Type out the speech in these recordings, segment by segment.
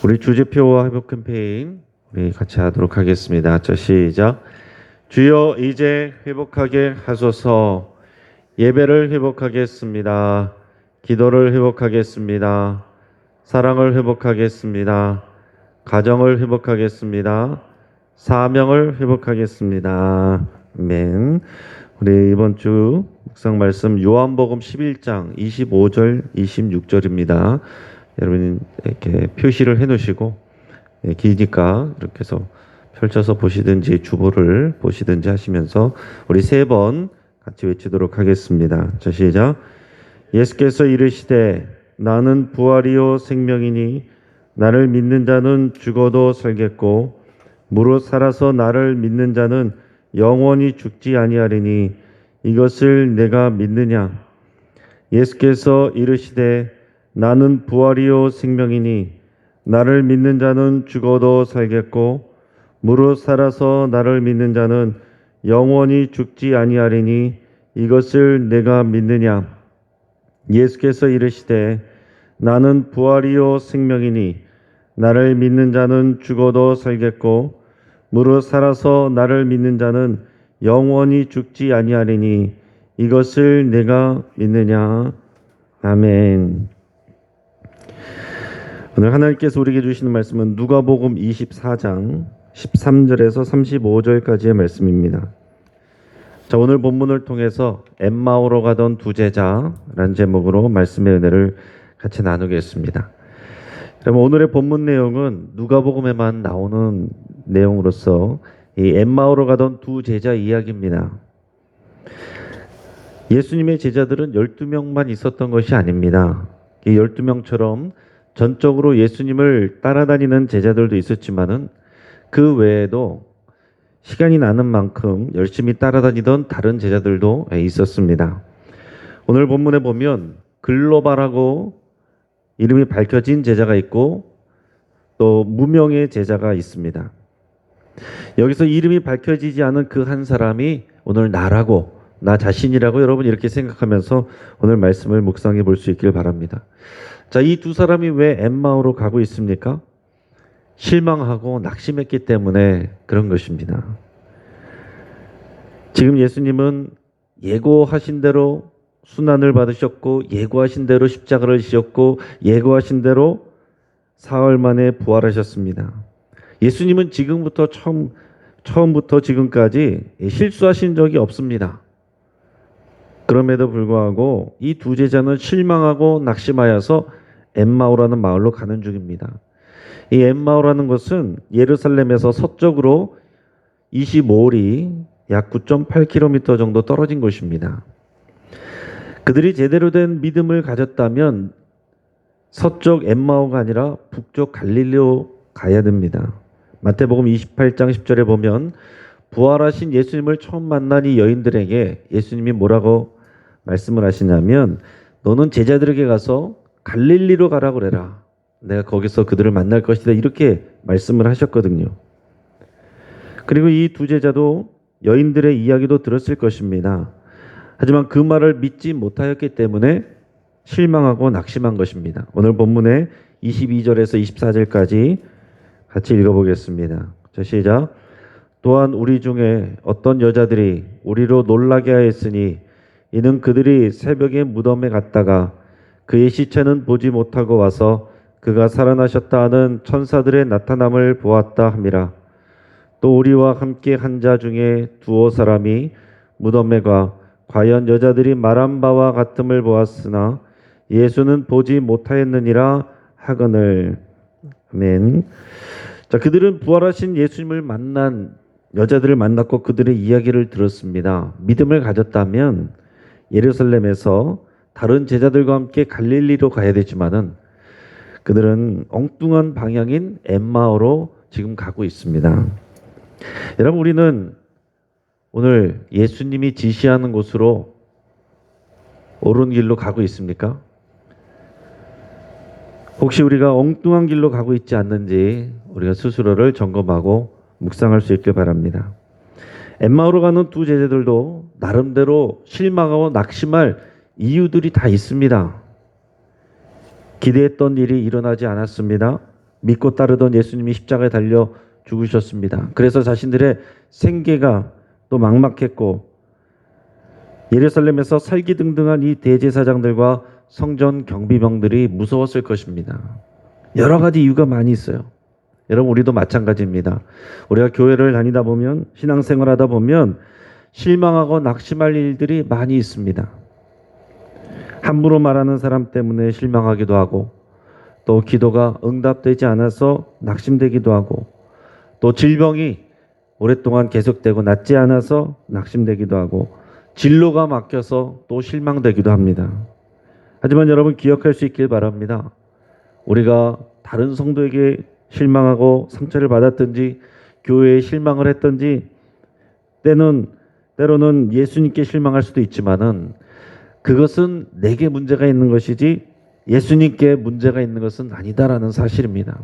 우리 주제표와 회복 캠페인 우리 같이 하도록 하겠습니다. 자, 시작. 주여 이제 회복하게 하소서. 예배를 회복하겠습니다. 기도를 회복하겠습니다. 사랑을 회복하겠습니다. 가정을 회복하겠습니다. 사명을 회복하겠습니다. 아멘. 우리 이번 주 묵상 말씀 요한복음 11장 25절 26절입니다. 여러분 이렇게 표시를 해 놓으시고 기니까 이렇게 해서 펼쳐서 보시든지 주보를 보시든지 하시면서 우리 세 번 같이 외치도록 하겠습니다. 자, 시작. 예수께서 이르시되 나는 부활이요 생명이니 나를 믿는 자는 죽어도 살겠고 무릇 살아서 나를 믿는 자는 영원히 죽지 아니하리니 이것을 내가 믿느냐. 예수께서 이르시되 나는 부활이요 생명이니 나를 믿는 자는 죽어도 살겠고 무릇 살아서 나를 믿는 자는 영원히 죽지 아니하리니 이것을 내가 믿느냐. 예수께서 이르시되 나는 부활이요 생명이니 나를 믿는 자는 죽어도 살겠고 무릇 살아서 나를 믿는 자는 영원히 죽지 아니하리니 이것을 내가 믿느냐. 아멘. 오늘 하나님께서 우리에게 주시는 말씀은 누가복음 24장 13절에서 35절까지의 말씀입니다. 자, 오늘 본문을 통해서 엠마오로 가던 두 제자라는 제목으로 말씀의 은혜를 같이 나누겠습니다. 그럼 오늘의 본문 내용은 누가복음에만 나오는 내용으로서 이 엠마오로 가던 두 제자 이야기입니다. 예수님의 제자들은 12명만 있었던 것이 아닙니다. 이 12명처럼 전적으로 예수님을 따라다니는 제자들도 있었지만은 그 외에도 시간이 나는 만큼 열심히 따라다니던 다른 제자들도 있었습니다. 오늘 본문에 보면 글로바라고 이름이 밝혀진 제자가 있고 또 무명의 제자가 있습니다. 여기서 이름이 밝혀지지 않은 그 한 사람이 오늘 나라고 나 자신이라고 여러분 이렇게 생각하면서 오늘 말씀을 묵상해 볼 수 있길 바랍니다. 자, 이 두 사람이 왜 엠마오로 가고 있습니까? 실망하고 낙심했기 때문에 그런 것입니다. 지금 예수님은 예고하신 대로 순환을 받으셨고 예고하신 대로 십자가를 지셨고 예고하신 대로 사흘 만에 부활하셨습니다. 예수님은 지금부터 처음부터 지금까지 실수하신 적이 없습니다. 그럼에도 불구하고 이 두 제자는 실망하고 낙심하여서 엠마오라는 마을로 가는 중입니다. 이 엠마오라는 것은 예루살렘에서 서쪽으로 25里약 9.8km 정도 떨어진 곳입니다. 그들이 제대로 된 믿음을 가졌다면 서쪽 엠마오가 아니라 북쪽 갈릴리로 가야 됩니다. 마태복음 28장 10절에 보면 부활하신 예수님을 처음 만난 이 여인들에게 예수님이 뭐라고 말씀을 하시냐면 너는 제자들에게 가서 갈릴리로 가라고 그래라. 내가 거기서 그들을 만날 것이다. 이렇게 말씀을 하셨거든요. 그리고 이 두 제자도 여인들의 이야기도 들었을 것입니다. 하지만 그 말을 믿지 못하였기 때문에 실망하고 낙심한 것입니다. 오늘 본문의 22절에서 24절까지 같이 읽어보겠습니다. 자, 시작. 또한 우리 중에 어떤 여자들이 우리로 놀라게 하였으니 이는 그들이 새벽에 무덤에 갔다가 그의 시체는 보지 못하고 와서 그가 살아나셨다 하는 천사들의 나타남을 보았다 함이라. 또 우리와 함께 한 자 중에 두어 사람이 무덤에 가 과연 여자들이 말한 바와 같음을 보았으나 예수는 보지 못하였느니라 하거늘. 아멘. 자, 그들은 부활하신 예수님을 만난 여자들을 만났고 그들의 이야기를 들었습니다. 믿음을 가졌다면 예루살렘에서 다른 제자들과 함께 갈릴리로 가야 되지만은 그들은 엉뚱한 방향인 엠마오로 지금 가고 있습니다. 여러분, 우리는 오늘 예수님이 지시하는 곳으로 옳은 길로 가고 있습니까? 혹시 우리가 엉뚱한 길로 가고 있지 않는지 우리가 스스로를 점검하고 묵상할 수 있길 바랍니다. 엠마오로 가는 두 제자들도 나름대로 실망하고 낙심할 이유들이 다 있습니다. 기대했던 일이 일어나지 않았습니다. 믿고 따르던 예수님이 십자가에 달려 죽으셨습니다. 그래서 자신들의 생계가 또 막막했고 예루살렘에서 살기등등한 이 대제사장들과 성전 경비병들이 무서웠을 것입니다. 여러 가지 이유가 많이 있어요. 여러분 우리도 마찬가지입니다. 우리가 교회를 다니다 보면 신앙생활하다 보면 실망하고 낙심할 일들이 많이 있습니다. 함부로 말하는 사람 때문에 실망하기도 하고 또 기도가 응답되지 않아서 낙심되기도 하고 또 질병이 오랫동안 계속되고 낫지 않아서 낙심되기도 하고 진로가 막혀서 또 실망되기도 합니다. 하지만 여러분 기억할 수 있길 바랍니다. 우리가 다른 성도에게 실망하고 상처를 받았든지 교회에 실망을 했든지 때로는 예수님께 실망할 수도 있지만은 그것은 내게 문제가 있는 것이지 예수님께 문제가 있는 것은 아니다라는 사실입니다.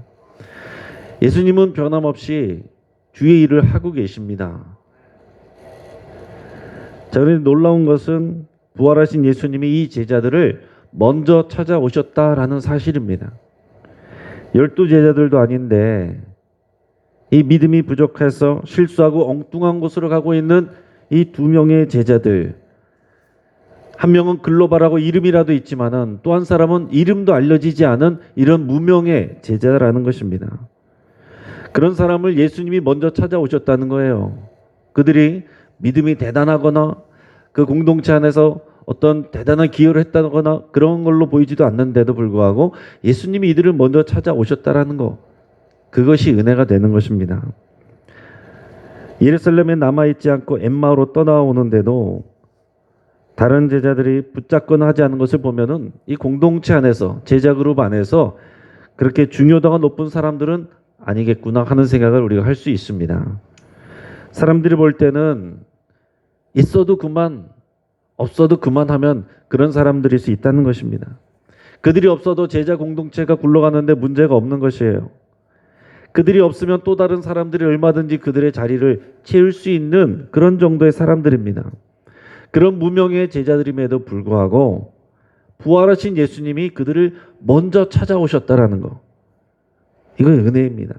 예수님은 변함없이 주의 일을 하고 계십니다. 자, 그런데 놀라운 것은 부활하신 예수님이 이 제자들을 먼저 찾아오셨다라는 사실입니다. 12 제자들도 아닌데 이 믿음이 부족해서 실수하고 엉뚱한 곳으로 가고 있는 이 2명의 제자들, 한 명은 글로벌하고 이름이라도 있지만은 또 한 사람은 이름도 알려지지 않은 이런 무명의 제자라는 것입니다. 그런 사람을 예수님이 먼저 찾아오셨다는 거예요. 그들이 믿음이 대단하거나 그 공동체 안에서 어떤 대단한 기여를 했다거나 그런 걸로 보이지도 않는데도 불구하고 예수님이 이들을 먼저 찾아오셨다라는 거, 그것이 은혜가 되는 것입니다. 예루살렘에 남아있지 않고 엠마오로 떠나오는데도 다른 제자들이 붙잡거나 하지 않은 것을 보면은 이 공동체 안에서, 제자 그룹 안에서 그렇게 중요도가 높은 사람들은 아니겠구나 하는 생각을 우리가 할 수 있습니다. 사람들이 볼 때는 있어도 그만, 없어도 그만하면 그런 사람들일 수 있다는 것입니다. 그들이 없어도 제자 공동체가 굴러가는데 문제가 없는 것이에요. 그들이 없으면 또 다른 사람들이 얼마든지 그들의 자리를 채울 수 있는 그런 정도의 사람들입니다. 그런 무명의 제자들임에도 불구하고 부활하신 예수님이 그들을 먼저 찾아오셨다라는 거, 이건 은혜입니다.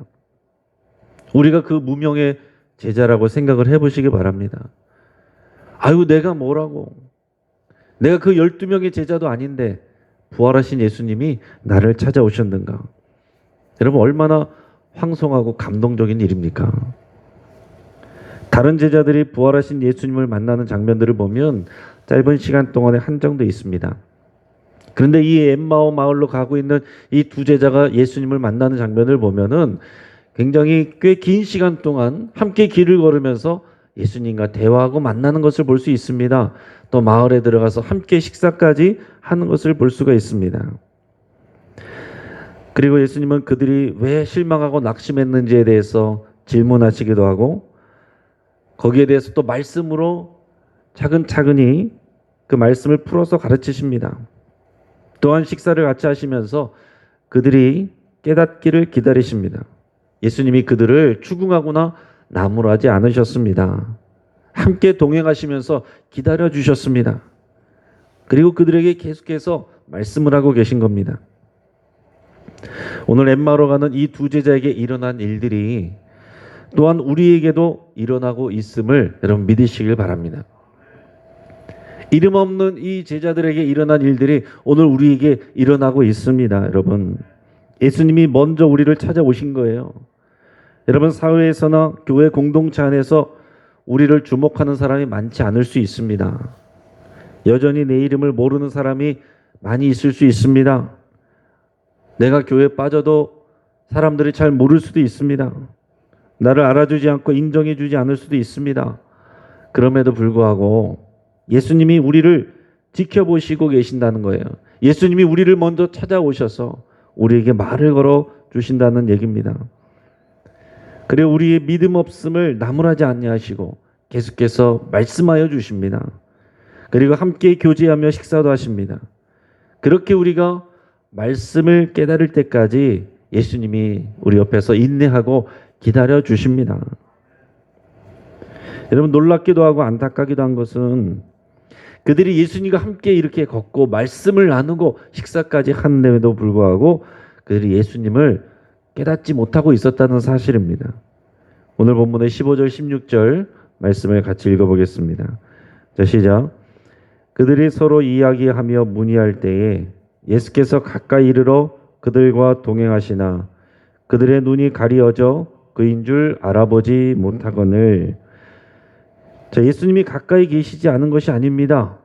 우리가 그 무명의 제자라고 생각을 해보시기 바랍니다. 아유, 내가 뭐라고, 내가 그 12명의 제자도 아닌데 부활하신 예수님이 나를 찾아오셨는가. 여러분 얼마나 황송하고 감동적인 일입니까? 다른 제자들이 부활하신 예수님을 만나는 장면들을 보면 짧은 시간 동안에 한정돼 있습니다. 그런데 이 엠마오 마을로 가고 있는 이 2 제자가 예수님을 만나는 장면을 보면은 굉장히 꽤 긴 시간 동안 함께 길을 걸으면서 예수님과 대화하고 만나는 것을 볼 수 있습니다. 또 마을에 들어가서 함께 식사까지 하는 것을 볼 수가 있습니다. 그리고 예수님은 그들이 왜 실망하고 낙심했는지에 대해서 질문하시기도 하고 거기에 대해서 또 말씀으로 차근차근히 그 말씀을 풀어서 가르치십니다. 또한 식사를 같이 하시면서 그들이 깨닫기를 기다리십니다. 예수님이 그들을 추궁하거나 나무라지 않으셨습니다. 함께 동행하시면서 기다려 주셨습니다. 그리고 그들에게 계속해서 말씀을 하고 계신 겁니다. 오늘 엠마오로 가는 이 2 제자에게 일어난 일들이 또한 우리에게도 일어나고 있음을 여러분 믿으시길 바랍니다. 이름 없는 이 제자들에게 일어난 일들이 오늘 우리에게 일어나고 있습니다. 여러분, 예수님이 먼저 우리를 찾아오신 거예요. 여러분, 사회에서나 교회 공동체 안에서 우리를 주목하는 사람이 많지 않을 수 있습니다. 여전히 내 이름을 모르는 사람이 많이 있을 수 있습니다. 내가 교회에 빠져도 사람들이 잘 모를 수도 있습니다. 나를 알아주지 않고 인정해주지 않을 수도 있습니다. 그럼에도 불구하고 예수님이 우리를 지켜보시고 계신다는 거예요. 예수님이 우리를 먼저 찾아오셔서 우리에게 말을 걸어 주신다는 얘기입니다. 그리고 우리의 믿음 없음을 나무라지 아니하시고 계속해서 말씀하여 주십니다. 그리고 함께 교제하며 식사도 하십니다. 그렇게 우리가 말씀을 깨달을 때까지 예수님이 우리 옆에서 인내하고 기다려 주십니다. 여러분, 놀랍기도 하고 안타깝기도 한 것은 그들이 예수님과 함께 이렇게 걷고 말씀을 나누고 식사까지 한데도 불구하고 그들이 예수님을 깨닫지 못하고 있었다는 사실입니다. 오늘 본문의 15절 16절 말씀을 같이 읽어보겠습니다. 자, 시작. 그들이 서로 이야기하며 문의할 때에 예수께서 가까이 이르러 그들과 동행하시나 그들의 눈이 가리어져 그인 줄 알아보지 못하거늘. 자, 예수님이 가까이 계시지 않은 것이 아닙니다.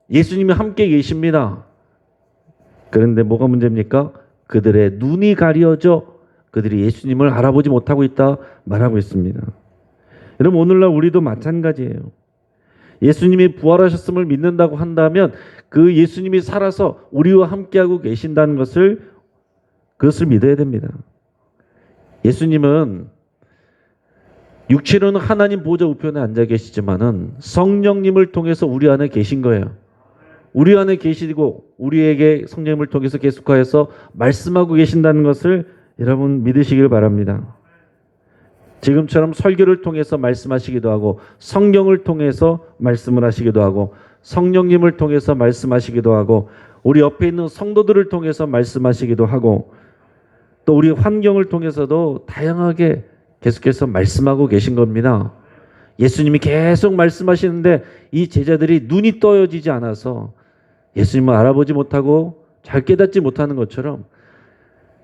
예수님이 함께 계십니다. 그런데 뭐가 문제입니까? 그들의 눈이 가려져 그들이 예수님을 알아보지 못하고 있다 말하고 있습니다. 여러분, 오늘날 우리도 마찬가지예요. 예수님이 부활하셨음을 믿는다고 한다면 그 예수님이 살아서 우리와 함께하고 계신다는 그것을 믿어야 됩니다. 예수님은 육체로는 하나님 보좌 우편에 앉아 계시지만은 성령님을 통해서 우리 안에 계신 거예요. 우리 안에 계시고 우리에게 성령님을 통해서 계속하여서 말씀하고 계신다는 것을 여러분 믿으시길 바랍니다. 지금처럼 설교를 통해서 말씀하시기도 하고 성경을 통해서 말씀을 하시기도 하고 성령님을 통해서 말씀하시기도 하고 우리 옆에 있는 성도들을 통해서 말씀하시기도 하고 또 우리 환경을 통해서도 다양하게 계속해서 말씀하고 계신 겁니다. 예수님이 계속 말씀하시는데 이 제자들이 눈이 떠여지지 않아서 예수님을 알아보지 못하고 잘 깨닫지 못하는 것처럼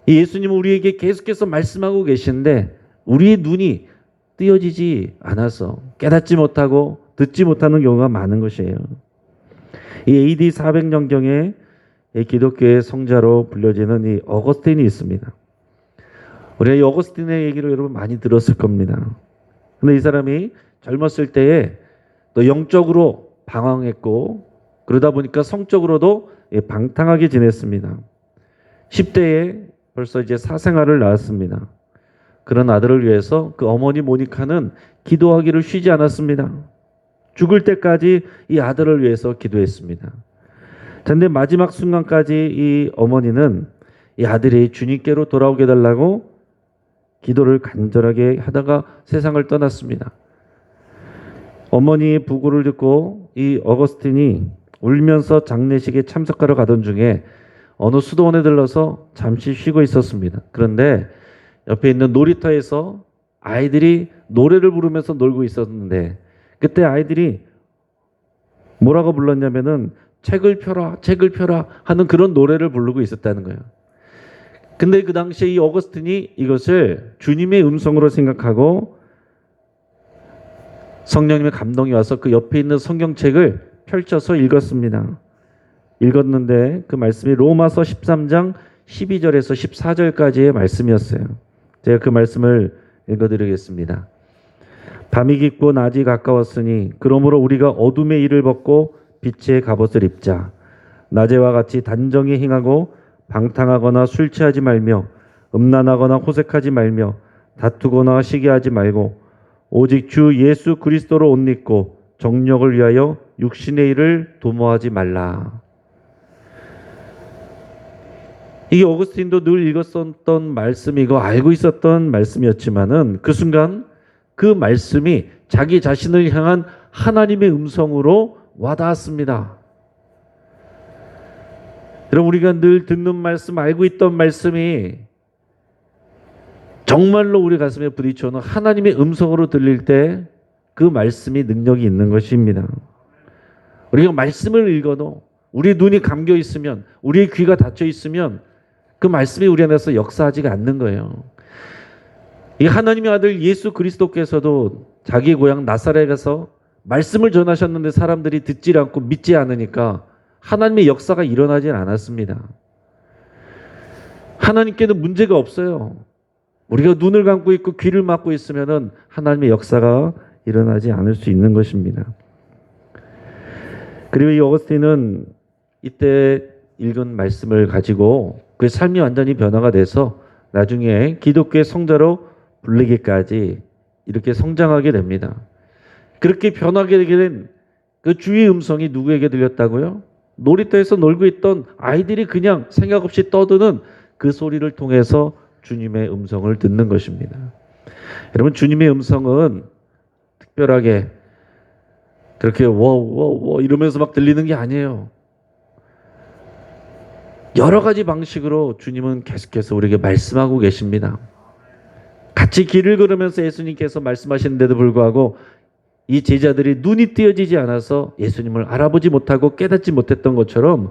이 예수님은 우리에게 계속해서 말씀하고 계시는데 우리의 눈이 뜨여지지 않아서 깨닫지 못하고 듣지 못하는 경우가 많은 것이에요. 이 AD 400년경에 기독교의 성자로 불려지는 이 어거스틴이 있습니다. 우리가 이 어거스틴의 얘기를 여러분 많이 들었을 겁니다. 근데 이 사람이 젊었을 때에 또 영적으로 방황했고 그러다 보니까 성적으로도 방탕하게 지냈습니다. 10대에 벌써 이제 사생아를 낳았습니다. 그런 아들을 위해서 그 어머니 모니카는 기도하기를 쉬지 않았습니다. 죽을 때까지 이 아들을 위해서 기도했습니다. 그런데 마지막 순간까지 이 어머니는 이 아들이 주님께로 돌아오게 해달라고 기도를 간절하게 하다가 세상을 떠났습니다. 어머니의 부고를 듣고 이 어거스틴이 울면서 장례식에 참석하러 가던 중에 어느 수도원에 들러서 잠시 쉬고 있었습니다. 그런데 옆에 있는 놀이터에서 아이들이 노래를 부르면서 놀고 있었는데 그때 아이들이 뭐라고 불렀냐면은 책을 펴라, 책을 펴라 하는 그런 노래를 부르고 있었다는 거예요. 근데 그 당시에 이 어거스틴이 이것을 주님의 음성으로 생각하고 성령님의 감동이 와서 그 옆에 있는 성경책을 펼쳐서 읽었습니다. 읽었는데 그 말씀이 로마서 13장 12절에서 14절까지의 말씀이었어요. 제가 그 말씀을 읽어드리겠습니다. 밤이 깊고 낮이 가까웠으니 그러므로 우리가 어둠의 일을 벗고 빛의 갑옷을 입자. 낮에와 같이 단정히 행하고 방탕하거나 술 취하지 말며 음란하거나 호색하지 말며 다투거나 시기하지 말고 오직 주 예수 그리스도로 옷 입고 정력을 위하여 육신의 일을 도모하지 말라. 이게 어거스틴도 늘 읽었었던 말씀이고 알고 있었던 말씀이었지만은 그 순간 그 말씀이 자기 자신을 향한 하나님의 음성으로 와닿았습니다. 여러분, 우리가 늘 듣는 말씀, 알고 있던 말씀이 정말로 우리 가슴에 부딪혀오는 하나님의 음성으로 들릴 때 그 말씀이 능력이 있는 것입니다. 우리가 말씀을 읽어도 우리 눈이 감겨 있으면, 우리의 귀가 닫혀 있으면 그 말씀이 우리 안에서 역사하지가 않는 거예요. 이 하나님의 아들 예수 그리스도께서도 자기 고향 나사렛에서 말씀을 전하셨는데 사람들이 듣지 않고 믿지 않으니까 하나님의 역사가 일어나지 않았습니다. 하나님께는 문제가 없어요. 우리가 눈을 감고 있고 귀를 막고 있으면은 하나님의 역사가 일어나지 않을 수 있는 것입니다. 그리고 이 어거스틴은 이때 읽은 말씀을 가지고 그 삶이 완전히 변화가 돼서 나중에 기독교의 성자로 불리기까지 이렇게 성장하게 됩니다. 그렇게 변하게 되게 된 그 주의 음성이 누구에게 들렸다고요? 놀이터에서 놀고 있던 아이들이 그냥 생각 없이 떠드는 그 소리를 통해서 주님의 음성을 듣는 것입니다. 여러분, 주님의 음성은 특별하게 그렇게 워워워 이러면서 막 들리는 게 아니에요. 여러 가지 방식으로 주님은 계속해서 우리에게 말씀하고 계십니다. 같이 길을 걸으면서 예수님께서 말씀하시는데도 불구하고 이 제자들이 눈이 띄어지지 않아서 예수님을 알아보지 못하고 깨닫지 못했던 것처럼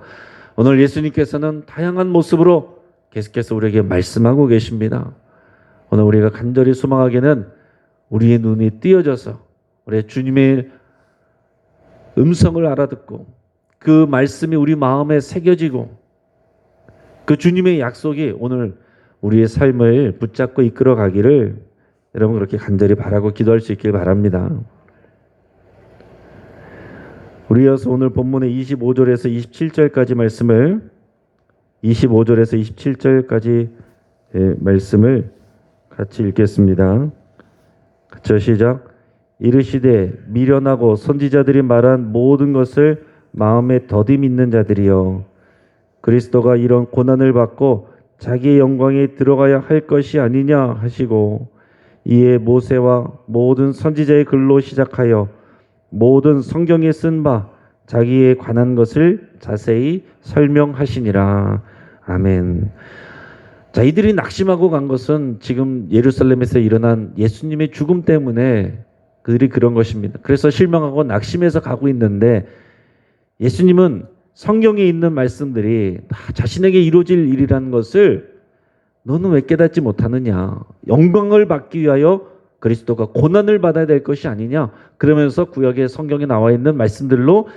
오늘 예수님께서는 다양한 모습으로 계속해서 우리에게 말씀하고 계십니다. 오늘 우리가 간절히 소망하기는 우리의 눈이 띄어져서 우리 주님의 음성을 알아듣고 그 말씀이 우리 마음에 새겨지고 그 주님의 약속이 오늘 우리의 삶을 붙잡고 이끌어 가기를 여러분 그렇게 간절히 바라고 기도할 수 있길 바랍니다. 우리 이어서 오늘 본문의 25절에서 27절까지 말씀을 25절에서 27절까지 말씀을 같이 읽겠습니다. 같이 시작. 이르시되 미련하고 선지자들이 말한 모든 것을 마음에 더디 믿는 자들이여 그리스도가 이런 고난을 받고 자기의 영광에 들어가야 할 것이 아니냐 하시고 이에 모세와 모든 선지자의 글로 시작하여 모든 성경에 쓴 바 자기에 관한 것을 자세히 설명하시니라. 아멘. 자, 이들이 낙심하고 간 것은 지금 예루살렘에서 일어난 예수님의 죽음 때문에 그들이 그런 것입니다. 그래서 실망하고 낙심해서 가고 있는데 예수님은 성경에 있는 말씀들이 다 자신에게 이루어질 일이라는 것을 너는 왜 깨닫지 못하느냐. 영광을 받기 위하여 그리스도가 고난을 받아야 될 것이 아니냐. 그러면서 구약의 성경에 나와 있는 말씀들로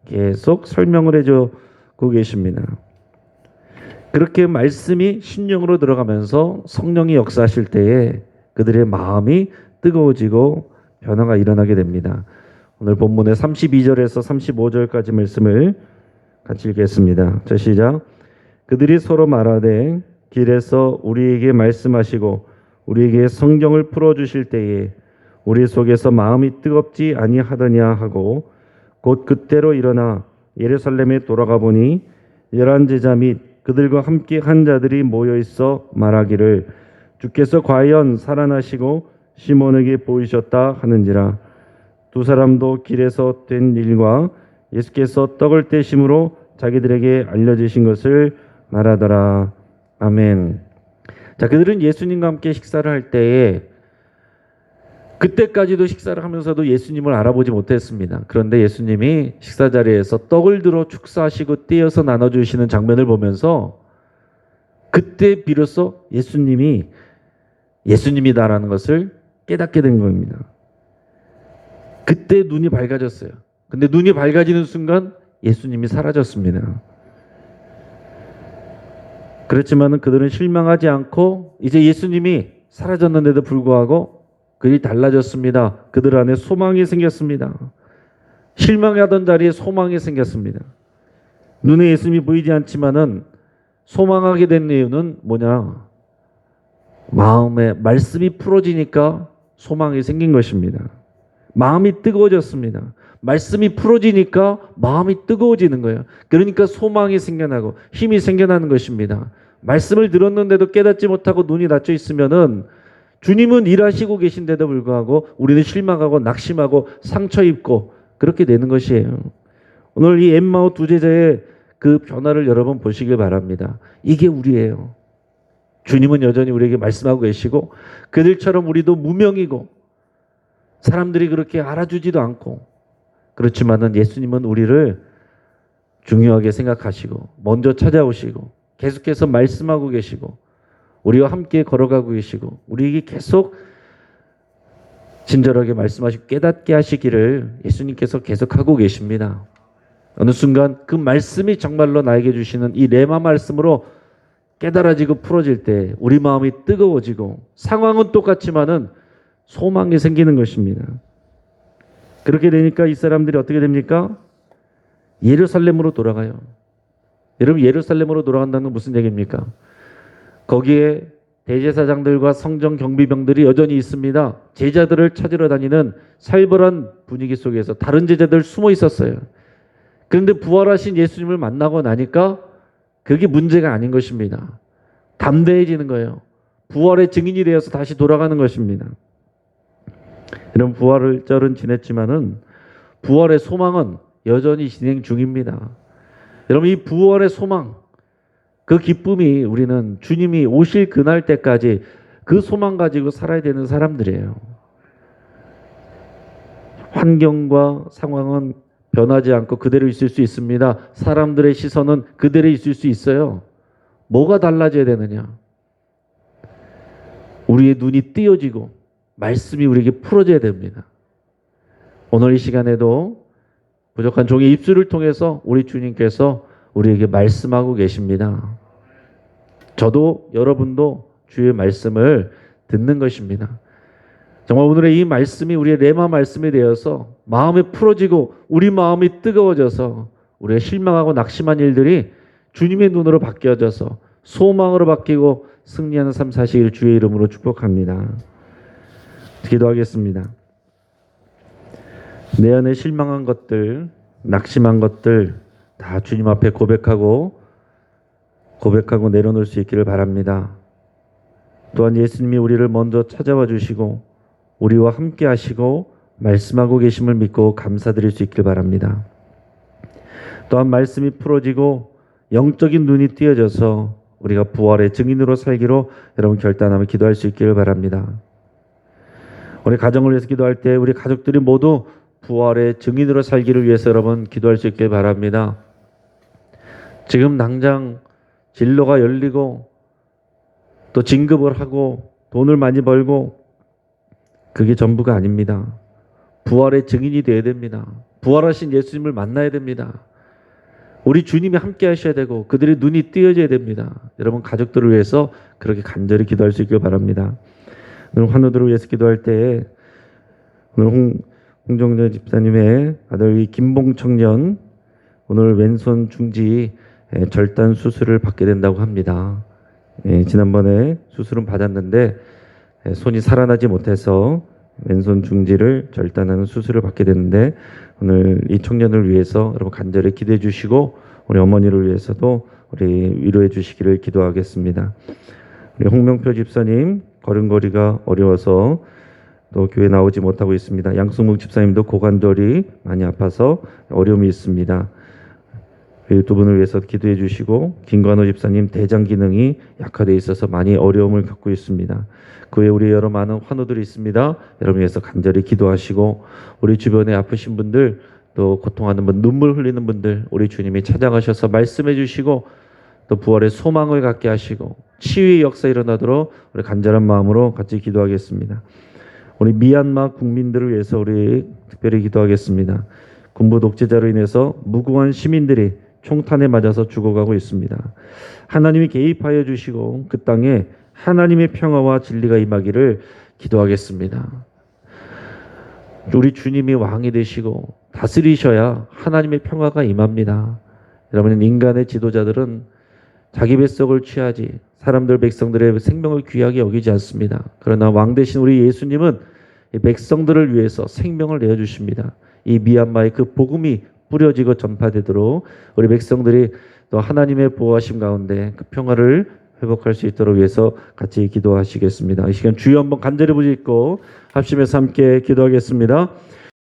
계속 설명을 해주고 계십니다. 그렇게 말씀이 심령으로 들어가면서 성령이 역사하실 때에 그들의 마음이 뜨거워지고 변화가 일어나게 됩니다. 오늘 본문의 32절에서 35절까지 말씀을 같이 읽겠습니다. 자, 시작. 그들이 서로 말하되 길에서 우리에게 말씀하시고 우리에게 성경을 풀어주실 때에 우리 속에서 마음이 뜨겁지 아니하더냐 하고 곧 그때로 일어나 예루살렘에 돌아가 보니 열한 제자 및 그들과 함께 한 자들이 모여 있어 말하기를 주께서 과연 살아나시고 시몬에게 보이셨다 하는지라. 두 사람도 길에서 된 일과 예수께서 떡을 떼심으로 자기들에게 알려주신 것을 말하더라. 아멘. 자, 그들은 예수님과 함께 식사를 할 때에 그때까지도 식사를 하면서도 예수님을 알아보지 못했습니다. 그런데 예수님이 식사 자리에서 떡을 들어 축사하시고 떼어서 나눠주시는 장면을 보면서 그때 비로소 예수님이 예수님이다라는 것을 깨닫게 된 겁니다. 그때 눈이 밝아졌어요. 근데 눈이 밝아지는 순간 예수님이 사라졌습니다. 그렇지만 그들은 실망하지 않고 이제 예수님이 사라졌는데도 불구하고 그들이 달라졌습니다. 그들 안에 소망이 생겼습니다. 실망하던 자리에 소망이 생겼습니다. 눈에 예수님이 보이지 않지만은 소망하게 된 이유는 뭐냐? 마음에 말씀이 풀어지니까 소망이 생긴 것입니다. 마음이 뜨거워졌습니다. 말씀이 풀어지니까 마음이 뜨거워지는 거예요. 그러니까 소망이 생겨나고 힘이 생겨나는 것입니다. 말씀을 들었는데도 깨닫지 못하고 눈이 닫혀 있으면은 주님은 일하시고 계신데도 불구하고 우리는 실망하고 낙심하고 상처 입고 그렇게 되는 것이에요. 오늘 이 엠마오 두 제자의 그 변화를 여러분 보시길 바랍니다. 이게 우리예요. 주님은 여전히 우리에게 말씀하고 계시고 그들처럼 우리도 무명이고 사람들이 그렇게 알아주지도 않고 그렇지만은 예수님은 우리를 중요하게 생각하시고 먼저 찾아오시고 계속해서 말씀하고 계시고 우리와 함께 걸어가고 계시고 우리에게 계속 친절하게 말씀하시고 깨닫게 하시기를 예수님께서 계속하고 계십니다. 어느 순간 그 말씀이 정말로 나에게 주시는 이 레마 말씀으로 깨달아지고 풀어질 때 우리 마음이 뜨거워지고 상황은 똑같지만은 소망이 생기는 것입니다. 그렇게 되니까 이 사람들이 어떻게 됩니까? 예루살렘으로 돌아가요. 여러분 예루살렘으로 돌아간다는 건 무슨 얘기입니까? 거기에 대제사장들과 성전 경비병들이 여전히 있습니다. 제자들을 찾으러 다니는 살벌한 분위기 속에서 다른 제자들 숨어 있었어요. 그런데 부활하신 예수님을 만나고 나니까 그게 문제가 아닌 것입니다. 담대해지는 거예요. 부활의 증인이 되어서 다시 돌아가는 것입니다. 이런 부활절은 지냈지만은 부활의 소망은 여전히 진행 중입니다. 여러분 이 부활의 소망 그 기쁨이 우리는 주님이 오실 그날 때까지 그 소망 가지고 살아야 되는 사람들이에요. 환경과 상황은 변하지 않고 그대로 있을 수 있습니다. 사람들의 시선은 그대로 있을 수 있어요. 뭐가 달라져야 되느냐? 우리의 눈이 띄어지고 말씀이 우리에게 풀어져야 됩니다. 오늘 이 시간에도 부족한 종의 입술을 통해서 우리 주님께서 우리에게 말씀하고 계십니다. 저도 여러분도 주의 말씀을 듣는 것입니다. 정말 오늘의 이 말씀이 우리의 레마 말씀이 되어서 마음이 풀어지고 우리 마음이 뜨거워져서 우리가 실망하고 낙심한 일들이 주님의 눈으로 바뀌어져서 소망으로 바뀌고 승리하는 삶 사시길 주의 이름으로 축복합니다. 기도하겠습니다. 내 안에 실망한 것들, 낙심한 것들 다 주님 앞에 고백하고 내려놓을 수 있기를 바랍니다. 또한 예수님이 우리를 먼저 찾아와 주시고 우리와 함께 하시고 말씀하고 계심을 믿고 감사드릴 수 있기를 바랍니다. 또한 말씀이 풀어지고 영적인 눈이 띄어져서 우리가 부활의 증인으로 살기로 여러분 결단하며 기도할 수 있기를 바랍니다. 우리 가정을 위해서 기도할 때 우리 가족들이 모두 부활의 증인으로 살기를 위해서 여러분 기도할 수 있기를 바랍니다. 지금 당장 진로가 열리고 또 진급을 하고 돈을 많이 벌고 그게 전부가 아닙니다. 부활의 증인이 되어야 됩니다. 부활하신 예수님을 만나야 됩니다. 우리 주님이 함께 하셔야 되고 그들의 눈이 띄어져야 됩니다. 여러분 가족들을 위해서 그렇게 간절히 기도할 수 있길 바랍니다. 오늘 환우들을 위해서 기도할 때 오늘 홍정래 집사님의 아들 김봉 청년 오늘 왼손 중지 절단 수술을 받게 된다고 합니다. 지난번에 수술은 받았는데 손이 살아나지 못해서 왼손 중지를 절단하는 수술을 받게 됐는데 오늘 이 청년을 위해서 여러분 간절히 기도해 주시고 우리 어머니를 위해서도 우리 위로해 주시기를 기도하겠습니다. 우리 홍명표 집사님 걸음걸이가 어려워서 또 교회 나오지 못하고 있습니다. 양승묵 집사님도 고관절이 많이 아파서 어려움이 있습니다. 이 두 분을 위해서 기도해 주시고 김관호 집사님 대장 기능이 약화되어 있어서 많이 어려움을 겪고 있습니다. 그 외에 우리 여러 많은 환우들이 있습니다. 여러분 위해서 간절히 기도하시고 우리 주변에 아프신 분들 또 고통하는 분 눈물 흘리는 분들 우리 주님이 찾아가셔서 말씀해 주시고 또 부활의 소망을 갖게 하시고 치유의 역사 일어나도록 우리 간절한 마음으로 같이 기도하겠습니다. 우리 미얀마 국민들을 위해서 우리 특별히 기도하겠습니다. 군부 독재자로 인해서 무고한 시민들이 총탄에 맞아서 죽어가고 있습니다. 하나님이 개입하여 주시고 그 땅에 하나님의 평화와 진리가 임하기를 기도하겠습니다. 우리 주님이 왕이 되시고 다스리셔야 하나님의 평화가 임합니다. 여러분 인간의 지도자들은 자기 뱃속을 취하지 사람들 백성들의 생명을 귀하게 여기지 않습니다. 그러나 왕 되신 우리 예수님은 이 백성들을 위해서 생명을 내어주십니다. 이 미얀마의 그 복음이 뿌려지고 전파되도록 우리 백성들이 또 하나님의 보호하심 가운데 그 평화를 회복할 수 있도록 위해서 같이 기도하시겠습니다. 이 시간 주여 한번 간절히 부르짖고 합심해서 함께 기도하겠습니다.